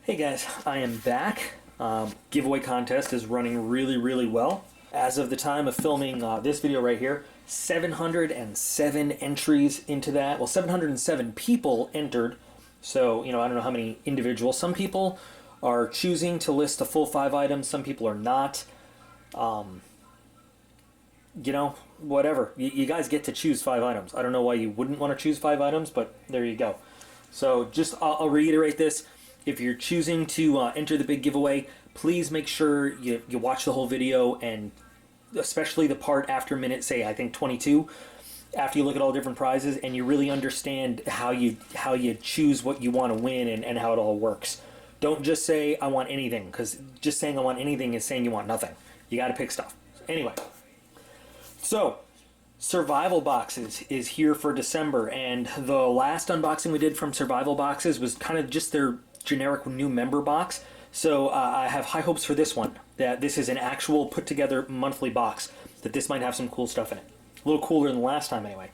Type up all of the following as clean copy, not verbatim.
Hey guys, I am back. Giveaway contest is running really well. As of the time of filming this video right here, 707 entries into that. Well, 707 people entered. So, I don't know how many individuals. Some people are choosing to list the full 5 items. Some people are not. Whatever. You guys get to choose 5 items. I don't know why you wouldn't want to choose 5 items, but there you go. So I'll reiterate this. If you're choosing to enter the big giveaway, please make sure you watch the whole video, and especially the part after minute, say, I think 22, after you look at all different prizes and you really understand how you choose what you want to win and how it all works. Don't just say, I want anything, because just saying I want anything is saying you want nothing. You got to pick stuff. Anyway, so Survival Boxes is here for December, and the last unboxing we did from Survival Boxes was kind of just their generic new member box. So I have high hopes for this one, that this is an actual put together monthly box, that this might have some cool stuff in it. A little cooler than the last time anyway.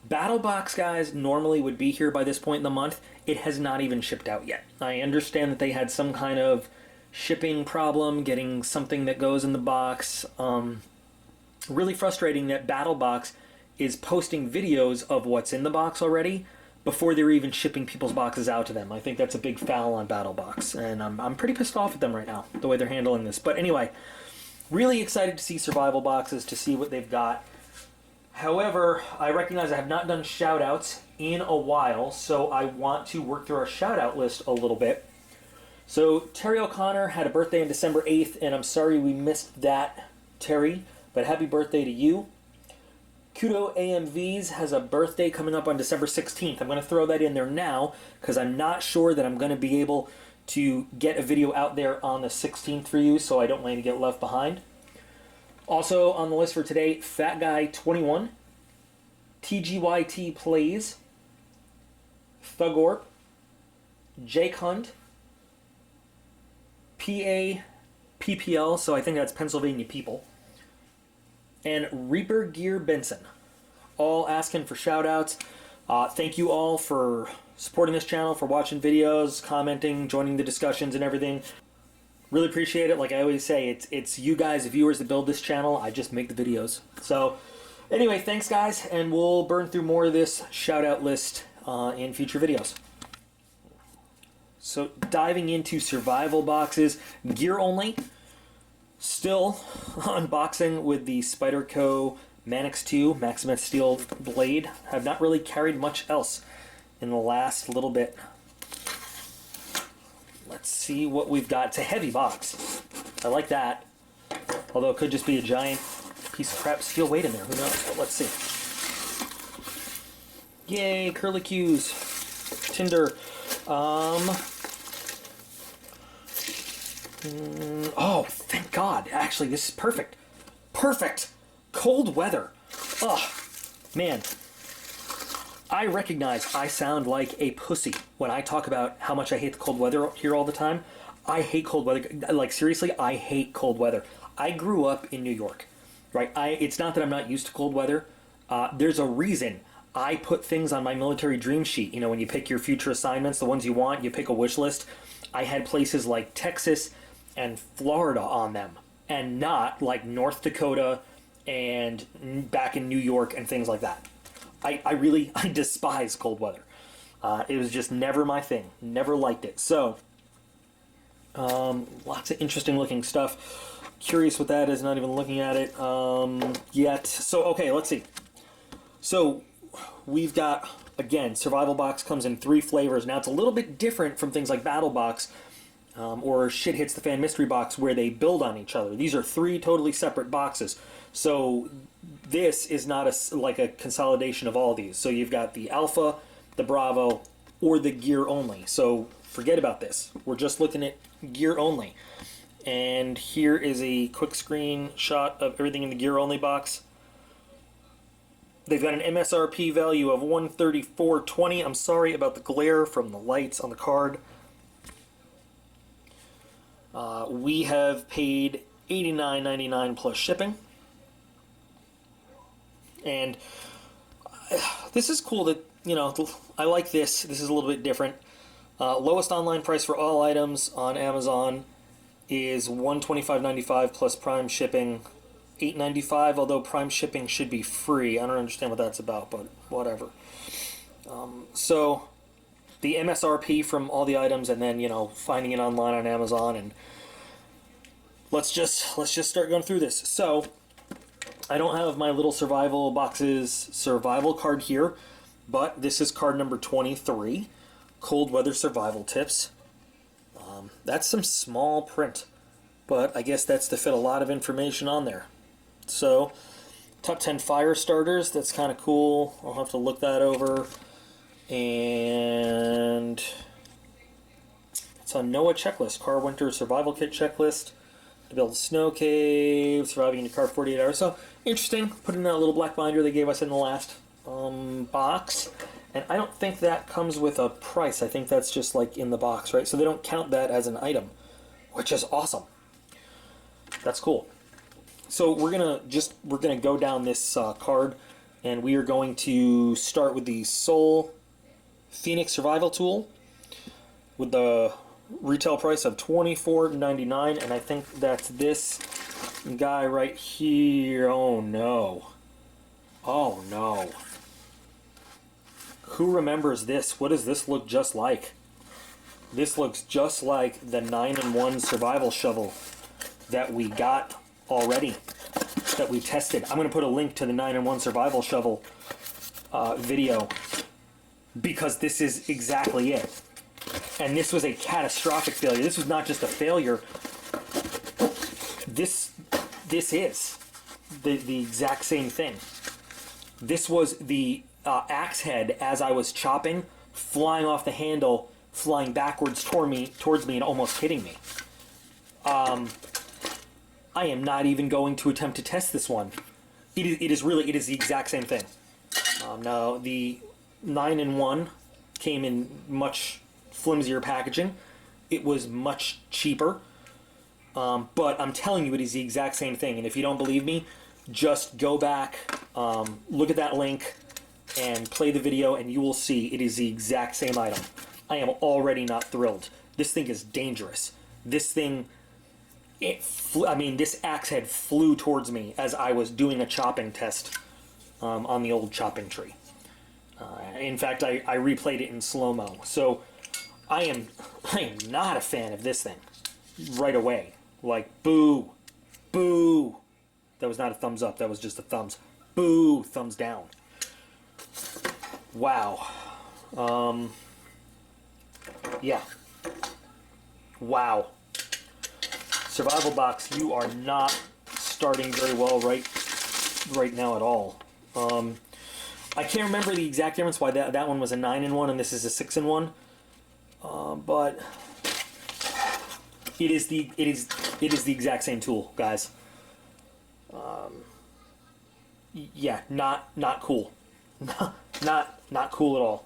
Battle Box, guys, normally would be here by this point in the month. It has not even shipped out yet. I understand that they had some kind of shipping problem getting something that goes in the box. Really frustrating that Battle Box is posting videos of what's in the box already before they're even shipping people's boxes out to them. I think that's a big foul on Battle Box, and I'm pretty pissed off at them right now, the way they're handling this. But anyway, really excited to see Survival Boxes, to see what they've got. However, I recognize I have not done shout-outs in a while, so I want to work through our shout-out list a little bit. So Terry O'Connor had a birthday on December 8th, and I'm sorry we missed that, Terry, but happy birthday to you. Kudo AMVs has a birthday coming up on December 16th. I'm going to throw that in there now because I'm not sure that I'm going to be able to get a video out there on the 16th for you, so I don't want you to get left behind. Also on the list for today, Fat Guy 21, TGYT Plays, Thugorp, Jake Hunt, PAPPL, so I think that's Pennsylvania People, and Reaper Gear Benson, all asking for shout-outs. Thank you all for supporting this channel, for watching videos, commenting, joining the discussions and everything. Really appreciate it. Like I always say, it's you guys, the viewers, that build this channel. I just make the videos. So anyway, thanks guys, and we'll burn through more of this shout-out list in future videos. So diving into Survival Boxes, gear only. Still unboxing with the Spyderco Manix 2 Maximus Steel Blade. Have not really carried much else in the last little bit. Let's see what we've got. It's a heavy box. I like that. Although it could just be a giant piece of crap steel weight in there. Who knows? But let's see. Yay, curlicues. Tinder. Oh, thank God. Actually, this is perfect. Perfect. Cold weather. Oh, man. I recognize I sound like a pussy when I talk about how much I hate the cold weather here all the time. I hate cold weather. Like, seriously, I hate cold weather. I grew up in New York, right? It's not that I'm not used to cold weather. There's a reason I put things on my military dream sheet. You know, when you pick your future assignments, the ones you want, you pick a wish list. I had places like Texas and Florida on them, and not like North Dakota and back in New York and things like that. I despise cold weather. It was just never my thing. Never liked it. So, lots of interesting looking stuff. Curious what that is, not even looking at it yet. So, okay, let's see. So, we've got, again, Survival Box comes in 3 flavors. Now, it's a little bit different from things like Battle Box or Shit Hits the Fan Mystery Box, where they build on each other. These are 3 totally separate boxes. So this is not like a consolidation of all these. So you've got the Alpha, the Bravo, or the gear only. So forget about this. We're just looking at gear only. And here is a quick screenshot of everything in the gear only box. They've got an MSRP value of $134.20. I'm sorry about the glare from the lights on the card. We have paid $89.99 plus shipping. And this is cool that, I like this. This is a little bit different. Lowest online price for all items on Amazon is $125.95 plus Prime shipping, $8.95. Although Prime shipping should be free. I don't understand what that's about, but whatever. So the MSRP from all the items, and then finding it online on Amazon, and let's just start going through this. So I don't have my little survival boxes survival card here, but this is card number 23, cold weather survival tips. That's some small print, but I guess that's to fit a lot of information on there. So top 10 fire starters, that's kind of cool. I'll have to look that over. And it's a NOAA checklist, car winter survival kit checklist to build a snow cave, surviving in your car for 48 hours. So interesting. Put in that little black binder they gave us in the last box. And I don't think that comes with a price. I think that's just like in the box, right? So they don't count that as an item, which is awesome. That's cool. So we're gonna go down this card, and we are going to start with the Soul Phoenix Survival Tool with the retail price of $24.99, and I think that's this guy right here. Oh no. Oh no. Who remembers this? What does this look just like? This looks just like the 9-in-1 survival shovel that we got already, that we tested. I'm going to put a link to the 9-in-1 survival shovel video, because this is exactly it. And this was a catastrophic failure. This was not just a failure. This is the exact same thing. This was the axe head as I was chopping, flying off the handle, flying backwards towards me and almost hitting me. I am not even going to attempt to test this one. It is the exact same thing. Now the 9-in-1 came in much flimsier packaging. It was much cheaper, but I'm telling you, it is the exact same thing. And if you don't believe me, just go back, look at that link, and play the video, and you will see it is the exact same item. I am already not thrilled. This thing is dangerous. This thing, this axe head flew towards me as I was doing a chopping test on the old chopping tree. In fact, I replayed it in slow-mo. So I am not a fan of this thing right away. Like, boo, boo. That was not a thumbs up. That was just a thumbs. Boo, thumbs down. Wow. Yeah. Wow. Survival box, you are not starting very well right now at all. I can't remember the exact difference why that one was a 9-in-1 and this is a 6-in-1. But it is the exact same tool, guys. Yeah, not cool. not cool at all.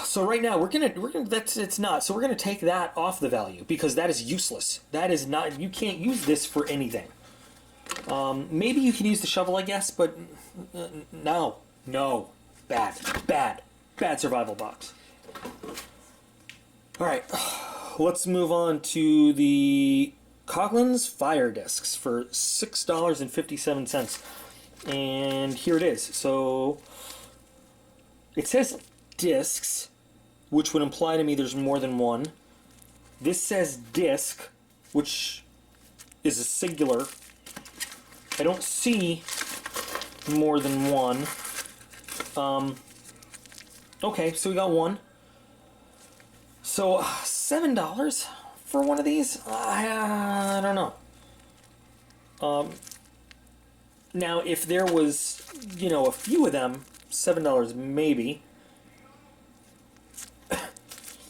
So right now we're gonna it's not. So we're gonna take that off the value because that is useless. That is not. You can't use this for anything. Maybe you can use the shovel, I guess, but no, bad survival box. All right, let's move on to the Coghlan's fire discs for $6.57, and here it is. So it says discs, which would imply to me there's more than one. This says disc, which is a singular. I don't see more than one. Okay, so we got one. So $7 for one of these? I don't know. Now, if there was, a few of them, $7 maybe.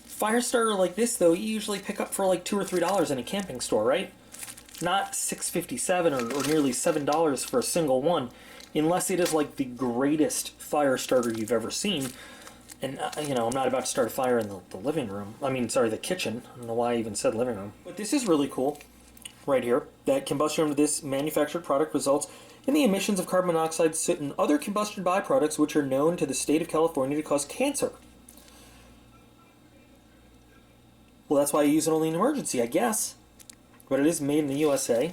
Fire starter like this, though, you usually pick up for like $2 or $3 in a camping store, right? Not $6.57 or nearly $7 for a single one, unless it is like the greatest fire starter you've ever seen. And, I'm not about to start a fire in the living room. The kitchen. I don't know why I even said living room. But this is really cool. right here, that combustion of this manufactured product results in the emissions of carbon monoxide, soot, and other combustion byproducts which are known to the state of California to cause cancer. Well, that's why you use it only in emergency, I guess. But it is made in the USA.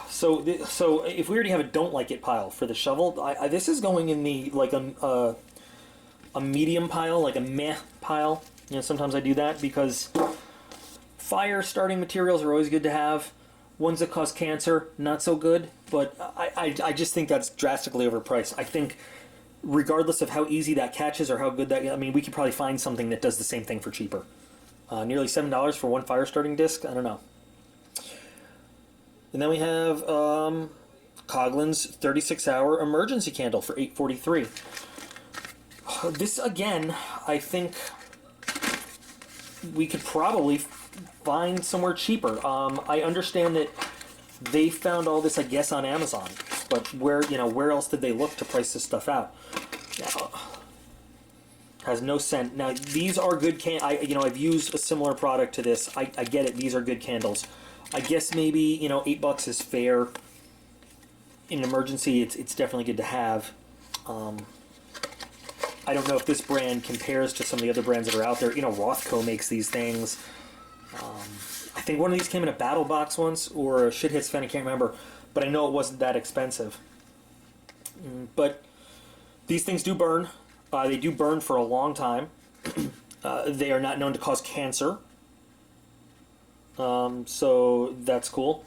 So if we already have a don't like it pile for the shovel, this is going in the like a medium pile, like a meh pile. You know, sometimes I do that because fire starting materials are always good to have. Ones that cause cancer, not so good. But I just think that's drastically overpriced. I think regardless of how easy that catches or how good that, I mean, we could probably find something that does the same thing for cheaper. Nearly $7 for one fire starting disc. I don't know. And then we have Coghlan's 36-hour emergency candle for $8.43. This, again, I think we could probably find somewhere cheaper. I understand that they found all this, I guess, on Amazon. But where else did they look to price this stuff out? Has no scent. Now, these are good I've used a similar product to this. I get it. These are good candles. I guess maybe, $8 is fair. In an emergency, it's definitely good to have. I don't know if this brand compares to some of the other brands that are out there. Rothco makes these things. I think one of these came in a battle box once, or a Shit Hits fan, I can't remember. But I know it wasn't that expensive. But these things do burn. They do burn for a long time. They are not known to cause cancer. So that's cool.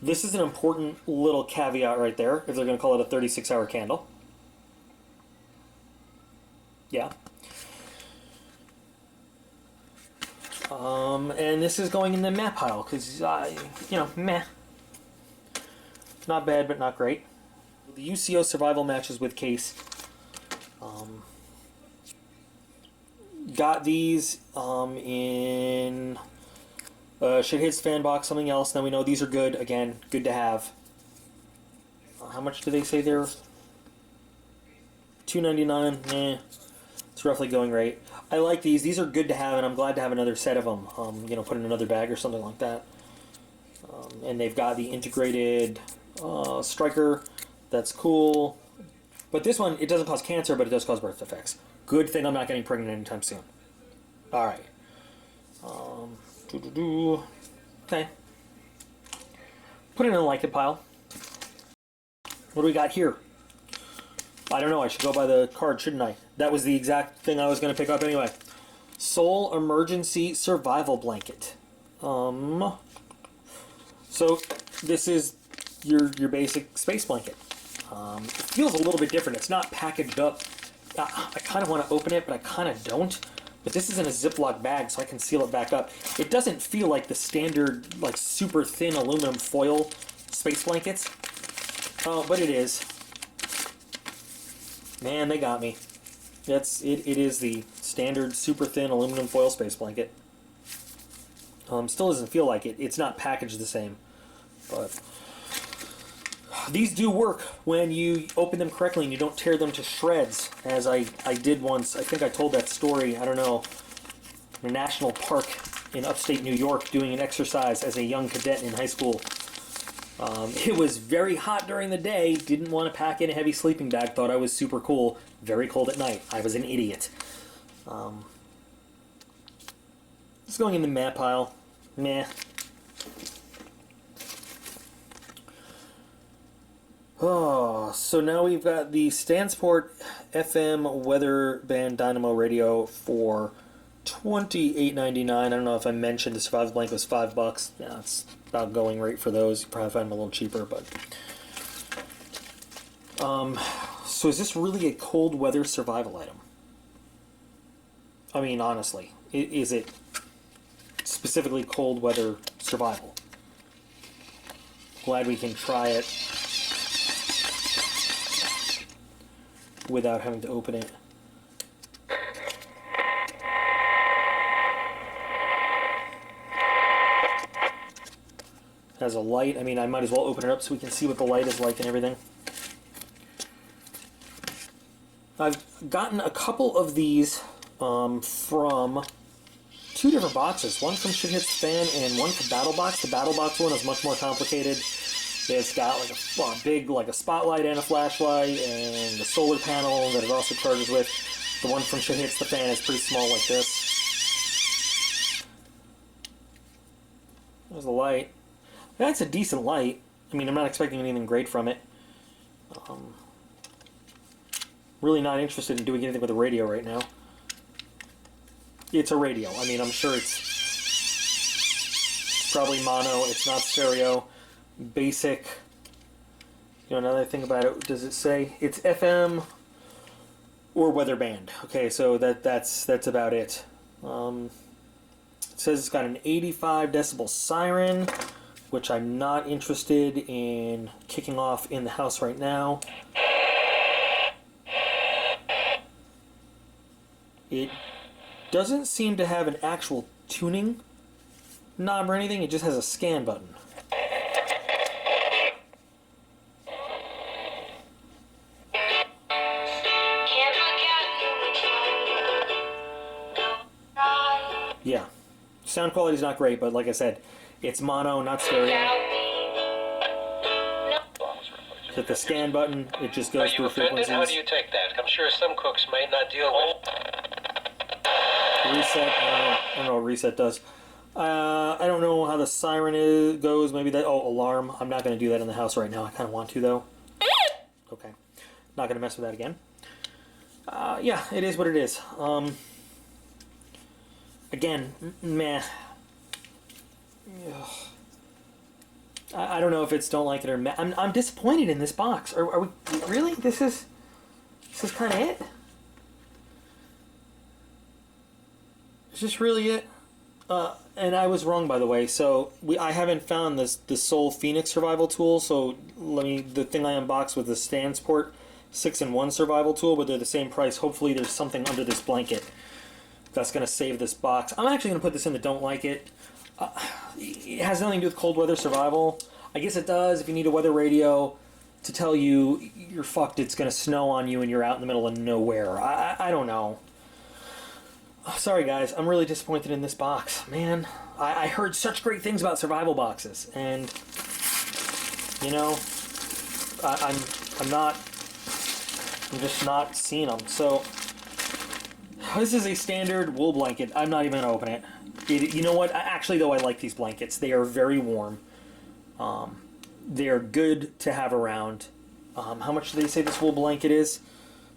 This is an important little caveat right there, if they're going to call it a 36-hour candle. Yeah. And this is going in the meh pile, because, meh. Not bad, but not great. The UCO survival matches with case. Got these in Shit Hits fan box, something else. Now we know these are good. Again, good to have. How much do they say they're? $2.99. Eh, it's roughly going rate. I like these. These are good to have, and I'm glad to have another set of them. Put in another bag or something like that. And they've got the integrated striker. That's cool. But this one, it doesn't cause cancer, but it does cause birth defects. Good thing I'm not getting pregnant anytime soon. All right. Okay. Put it in a like it pile. What do we got here? I don't know. I should go by the card, shouldn't I? That was the exact thing I was going to pick up anyway. Soul Emergency Survival Blanket. So this is your basic space blanket. It feels a little bit different. It's not packaged up. I kind of want to open it, but I kind of don't. But this is in a Ziploc bag, so I can seal it back up. It doesn't feel like the standard, like, super thin aluminum foil space blankets. Oh, but it is. Man, they got me. It is the standard super thin aluminum foil space blanket. Still doesn't feel like it. It's not packaged the same. But these do work when you open them correctly and you don't tear them to shreds, as I did once. I think I told that story, I don't know, in a national park in upstate New York doing an exercise as a young cadet in high school. It was very hot during the day, didn't want to pack in a heavy sleeping bag, thought I was super cool. Very cold at night. I was an idiot. It's going in the meh pile. Meh. Oh, so now we've got the Stansport FM Weather Band Dynamo Radio for $28.99. I don't know if I mentioned the Survival Blanket was $5. Yeah, it's about going rate for those. You probably find them a little cheaper, but so is this really a cold weather survival item? I mean, honestly, is it specifically cold weather survival? Glad we can try it without having to open it. Has a light. I mean, I might as well open it up so we can see what the light is like and everything. I've gotten a couple of these from two different boxes. One from Shit Hits the Fan and one from BattleBox. The BattleBox one is much more complicated. It's got like a big, like a spotlight and a flashlight and a solar panel that it also charges with. The one from Shit Hits the Fan is pretty small like this. There's the light. That's a decent light. I mean, I'm not expecting anything great from it. Really not interested in doing anything with a radio right now. It's a radio. I mean, I'm sure it's probably mono. It's not stereo. Basic. You know, another thing about it, does it say it's FM or weather band? Okay, so that's about it. It says it's got an 85 decibel siren, which I'm not interested in kicking off in the house right now. It doesn't seem to have an actual tuning knob or anything. It just has a scan button. Yeah, sound quality is not great, but like I said, it's mono, not stereo. Hit the scan button, it just goes through frequencies. How do you take that? I'm sure some cooks might not deal with reset. I don't know what reset does. I don't know how the siren goes. Maybe that. Oh, alarm. I'm not going to do that in the house right now. I kind of want to though. Okay, not going to mess with that again. Yeah, it is what it is. Again, meh. Ugh. I don't know if it's don't like it or meh. I'm disappointed in this box. Are we really? This is kind of it. Is this really it? And I was wrong, by the way. So I haven't found the Soul Phoenix survival tool. So the thing I unboxed was the Stansport 6-in-1 survival tool, but they're the same price. Hopefully, there's something under this blanket that's going to save this box. I'm actually going to put this in the don't like it. It has nothing to do with cold weather survival. I guess it does if you need a weather radio to tell you you're fucked. It's going to snow on you and you're out in the middle of nowhere. I don't know. Sorry guys, I'm really disappointed in this box, man. I heard such great things about survival boxes, and you know, I'm just not seeing them. So this is a standard wool blanket. I'm not even gonna open it. You know what? Actually, though, I like these blankets. They are very warm. They are good to have around. How much do they say this wool blanket is?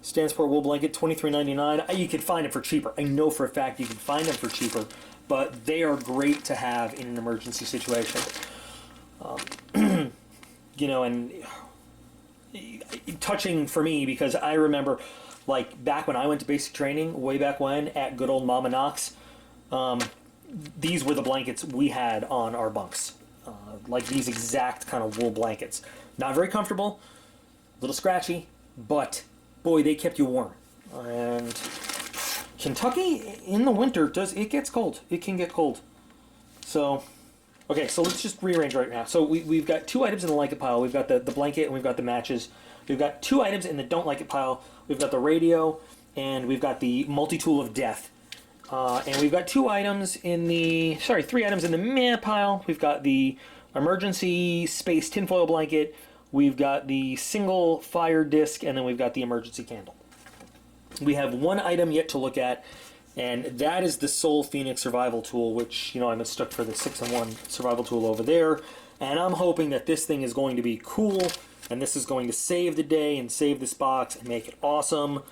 Stansport wool blanket, $23.99. You can find it for cheaper. I know for a fact you can find them for cheaper, but they are great to have in an emergency situation. You know, and touching for me, because I remember, like, back when I went to basic training, way back when, at good old Mama Knox, these were the blankets we had on our bunks. Like these exact kind of wool blankets. Not very comfortable, a little scratchy, but boy, they kept you warm. And Kentucky in the winter gets cold. It can get cold. So, okay, so let's just rearrange right now. So we've got two items in the like it pile. We've got the blanket and we've got the matches. We've got two items in the don't like it pile. We've got the radio and we've got the multi-tool of death. And we've got three items in the meh pile. We've got the emergency space tinfoil blanket. We've got the single fire disc, and then we've got the emergency candle. We have one item yet to look at, and that is the Soul Phoenix survival tool, which, you know, I'm stuck for the 6-in-1 survival tool over there. And I'm hoping that this thing is going to be cool, and this is going to save the day and save this box and make it awesome.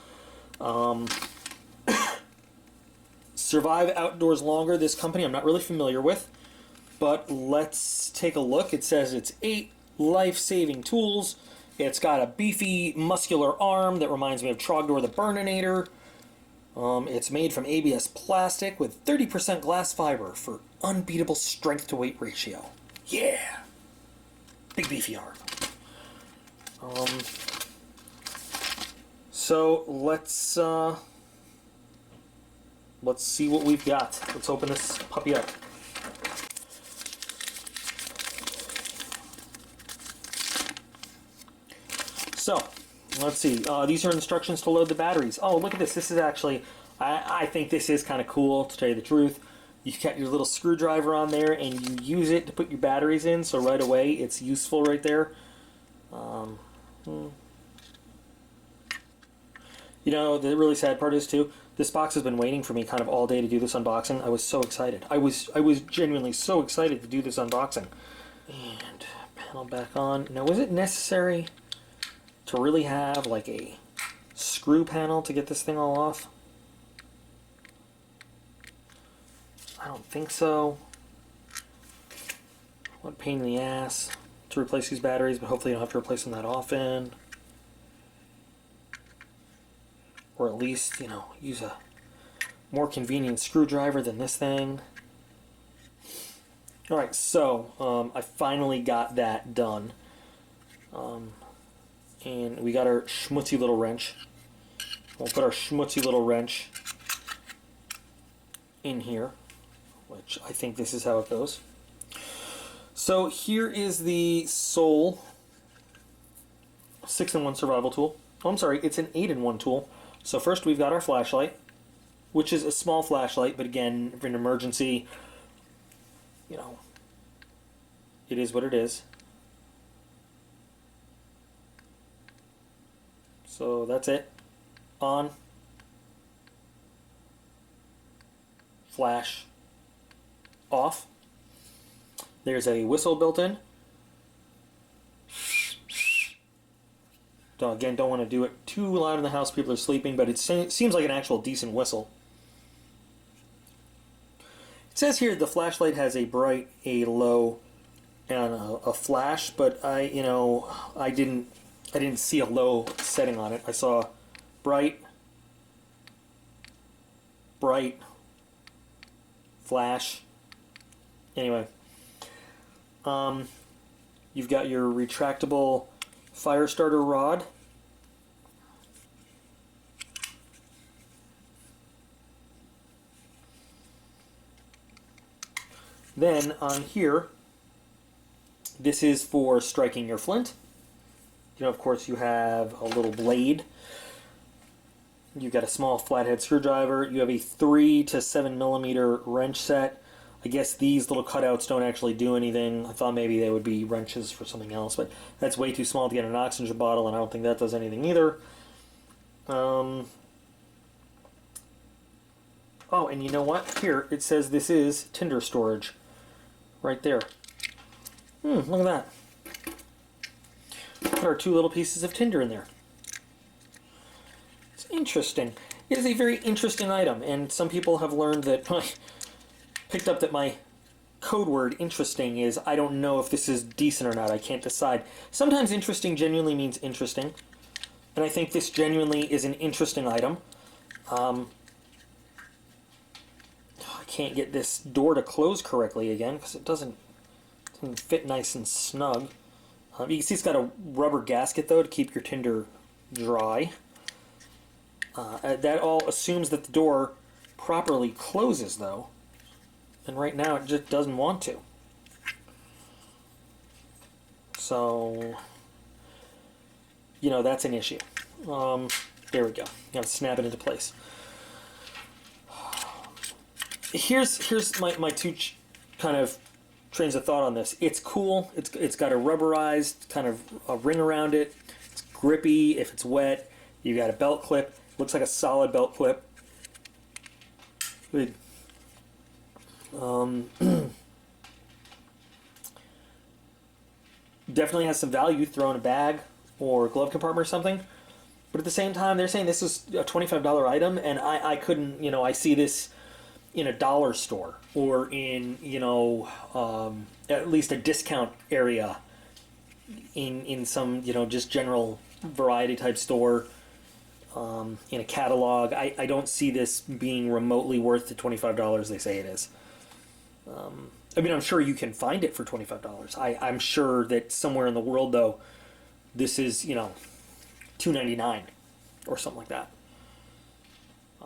Survive outdoors longer. This company I'm not really familiar with, but let's take a look. It says it's 8 life-saving tools. It's got a beefy, muscular arm that reminds me of Trogdor the Burninator. It's made from ABS plastic with 30% glass fiber for unbeatable strength-to-weight ratio. Yeah! Big beefy arm. So let's see what we've got. Let's open this puppy up. So, let's see. These are instructions to load the batteries. Oh, look at this. This is actually, I think this is kind of cool, to tell you the truth. You've got your little screwdriver on there, and you use it to put your batteries in, so right away it's useful right there. You know, the really sad part is, too, this box has been waiting for me kind of all day to do this unboxing. I was so excited. I was genuinely so excited to do this unboxing. And panel back on. Now, was it necessary to really have, like, a screw panel to get this thing all off? I don't think so. What a pain in the ass to replace these batteries, but hopefully you don't have to replace them that often. Or at least, you know, use a more convenient screwdriver than this thing. Alright, so I finally got that done. And we got our schmutzy little wrench. We'll put our schmutzy little wrench in here, which I think this is how it goes. So here is the Soul 6-in-1 survival tool. Oh, I'm sorry, it's an 8-in-1 tool. So first we've got our flashlight, which is a small flashlight, but again, for an emergency, you know, it is what it is. So that's it. On. Flash. Off. There's a whistle built in. Again, don't want to do it too loud in the house. People are sleeping, but it seems like an actual decent whistle. It says here the flashlight has a bright, a low, and a flash, but I didn't see a low setting on it. I saw bright, flash. Anyway, you've got your retractable fire starter rod. Then on here, this is for striking your flint. You know, of course, you have a little blade. You've got a small flathead screwdriver. You have a 3 to 7 millimeter wrench set. I guess these little cutouts don't actually do anything. I thought maybe they would be wrenches for something else, but that's way too small to get an oxygen bottle, and I don't think that does anything either. Oh, and you know what? Here, it says this is tinder storage. Right there. Look at that. There are 2 little pieces of tinder in there. It's interesting. It is a very interesting item, and some people have learned that... picked up that my code word interesting is I don't know if this is decent or not. I can't decide. Sometimes interesting genuinely means interesting, and I think this genuinely is an interesting item. I can't get this door to close correctly again because it doesn't fit nice and snug. You can see it's got a rubber gasket though to keep your tinder dry. That all assumes that the door properly closes though. And right now it just doesn't want to. So, you know, that's an issue. There we go. Gotta snap it into place. Here's my 2 kind of trains of thought on this. It's cool. It's got a rubberized kind of a ring around it. It's grippy if it's wet. You got a belt clip. Looks like a solid belt clip. Good. Definitely has some value. Throw in a bag or glove compartment or something. But at the same time, they're saying this is a $25 item, and I couldn't, you know, I see this in a dollar store or in, you know, at least a discount area in some, you know, just general variety type store, in a catalog. I don't see this being remotely worth the $25 they say it is. I mean, I'm sure you can find it for $25. I'm sure that somewhere in the world, though, this is, you know, $2.99 or something like that.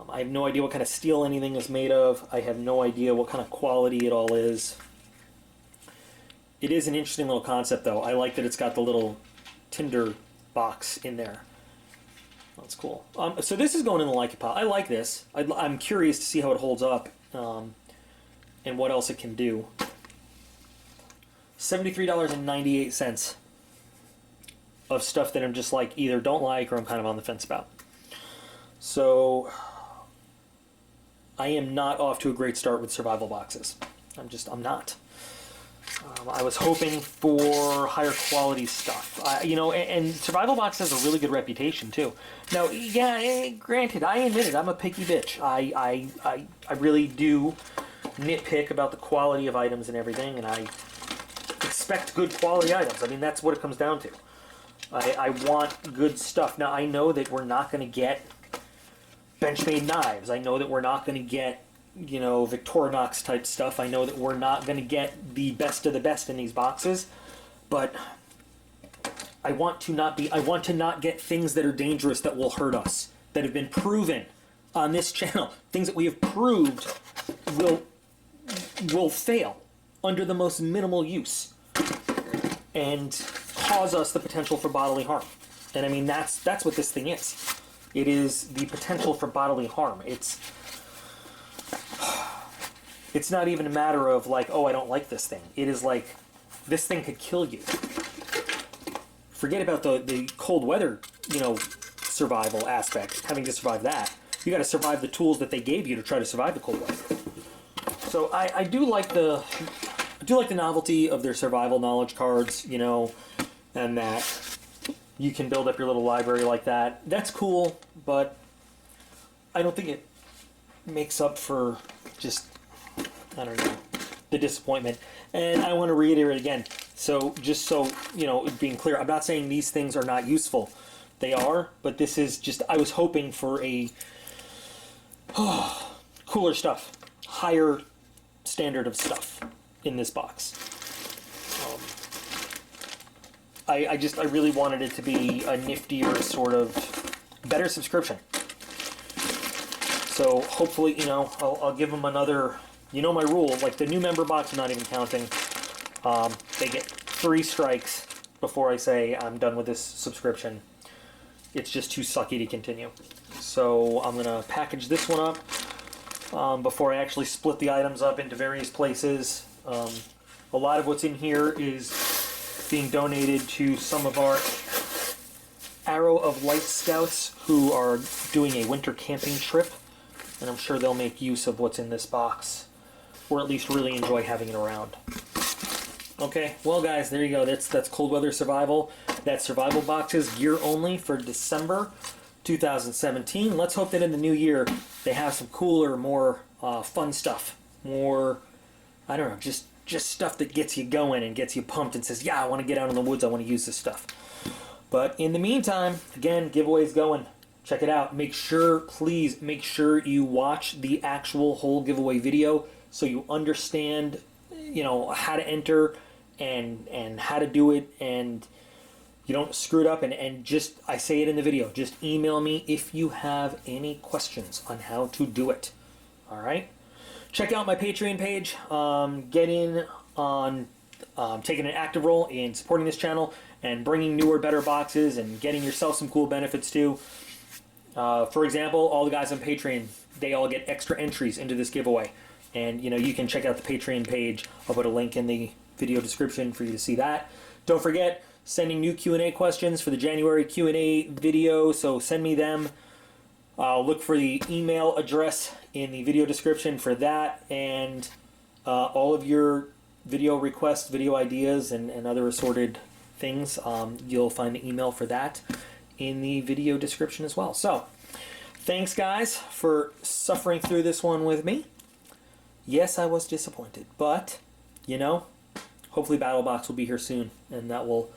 I have no idea what kind of steel anything is made of. I have no idea what kind of quality it all is. It is an interesting little concept, though. I like that it's got the little tinder box in there. That's cool. So this is going in the like it pile. I like this. I'm curious to see how it holds up. and what else it can do. $73.98 of stuff that I'm just like either don't like or I'm kind of on the fence about. So I am not off to a great start with survival boxes. I'm not. I was hoping for higher quality stuff. You know, and survival box has a really good reputation too. Now, yeah, granted, I admit it, I'm a picky bitch. I really do nitpick about the quality of items and everything, and I expect good quality items. I mean, that's what it comes down to. I want good stuff. Now, I know that we're not going to get Benchmade knives. I know that we're not going to get, you know, Victorinox type stuff. I know that we're not going to get the best of the best in these boxes, but I want to not get things that are dangerous, that will hurt us, that have been proven on this channel. Things that we have proved will fail under the most minimal use and cause us the potential for bodily harm. And I mean, that's what this thing is. It is the potential for bodily harm. It's not even a matter of like, oh, I don't like this thing. It is like, this thing could kill you. Forget about the cold weather, you know, survival aspect, having to survive that. You got to survive the tools that they gave you to try to survive the cold weather. So I do like the novelty of their survival knowledge cards, you know, and that you can build up your little library like that. That's cool, but I don't think it makes up for just, I don't know, the disappointment. And I want to reiterate again, so just so, you know, being clear, I'm not saying these things are not useful. They are, but this is just, I was hoping for a cooler stuff, higher standard of stuff in this box. I really wanted it to be a niftier sort of better subscription. So hopefully, you know, I'll give them another, you know my rule, like the new member box, I'm not even counting. They get 3 strikes before I say I'm done with this subscription. It's just too sucky to continue. So I'm gonna package this one up before I actually split the items up into various places. A lot of what's in here is being donated to some of our Arrow of Light Scouts who are doing a winter camping trip, and I'm sure they'll make use of what's in this box, or at least really enjoy having it around. Okay, well guys, there you go. That's Cold Weather Survival. That's survival boxes, gear only for December 2017. Let's hope that in the new year they have some cooler, more fun stuff. More, I don't know, just stuff that gets you going and gets you pumped and says, yeah, I want to get out in the woods, I want to use this stuff. But in the meantime, again, giveaways going. Check it out. Make sure, please, make sure you watch the actual whole giveaway video so you understand, you know, how to enter and how to do it, and you don't screw it up. And just, I say it in the video, just email me if you have any questions on how to do it. All right? Check out my Patreon page. Get in on taking an active role in supporting this channel and bringing newer, better boxes and getting yourself some cool benefits too. For example, all the guys on Patreon, they all get extra entries into this giveaway. And, you know, you can check out the Patreon page. I'll put a link in the video description for you to see that. Don't forget, sending new Q&A questions for the January Q&A video, so send me them. Look for the email address in the video description for that, and all of your video requests, video ideas, and other assorted things, you'll find the email for that in the video description as well. So, thanks guys for suffering through this one with me. Yes, I was disappointed, but, you know, hopefully BattleBox will be here soon, and that will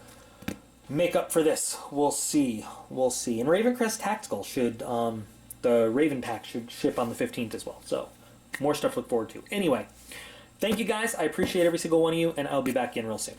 make up for this. We'll see. We'll see. And Ravencrest Tactical should, the Raven pack should ship on the 15th as well. So, more stuff to look forward to. Anyway, thank you guys. I appreciate every single one of you, and I'll be back in real soon.